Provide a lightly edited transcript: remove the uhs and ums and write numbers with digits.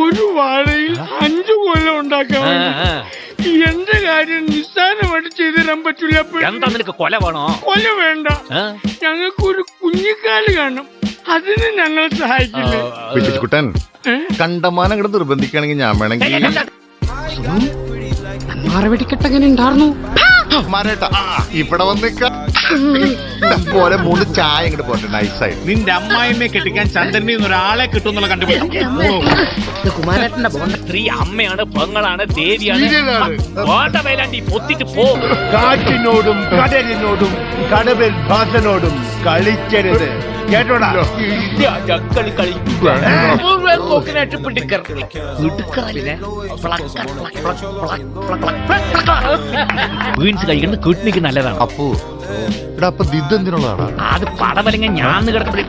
ഒരു വാഴയിൽ 5 കൊല്ലം ഉണ്ടാക്കാൻ എന്റെ കാര്യം നിസ്സാരമായിട്ട് ചെയ്തു തരാൻ പറ്റൂല. എന്താ നിനക്ക് കൊല വേണോ? കൊല വേണ്ട, ഞങ്ങൾക്ക് ഒരു കുഞ്ഞിക്കാല് കാണണം, അതിന് ഞങ്ങൾ സഹായിക്കില്ലേ? കുട്ടൻ കണ്ടമാനം ഇവിടെ നിർബന്ധിക്കുകയാണെങ്കിൽ ഞാൻ വേണമെങ്കിൽ വെടിക്കെട്ടെങ്ങനെ ഉണ്ടായിരുന്നു മാരേട്ടാ ഇവിടെ വന്നിക്ക പോലെ 3 ചായ ഇങ്ങോട്ട് പോട്ടെ നൈസായി. നിന്റെ അമ്മായിമ്മയെ കെട്ടിക്കാൻ ചന്ദ്രനിൽ നിന്ന് ഒരാളെ കിട്ടുമെന്നുള്ള കണ്ടുപിടിച്ചു. സ്ത്രീ അമ്മയാണ്, പെങ്ങളാണ്, ദേവിയാണ്. വേലാണ്ടി പൊത്തിട്ട് പോ. കാറ്റിനോടും കടലിനോടും കടവൽ ഭാസനോടും കളിക്കരുത് കേട്ടോടാ. വീൺസ് കഴിക്കുന്നത് കിഡ്നിക്ക് നല്ലതാണ്. അപ്പോ ഇവിടെ അപ്പൊ ദിദ്ദെന്തിനുള്ളതാണ്? അത് പടവലങ്ങ ഞാൻ കിടക്കപ്പെടും.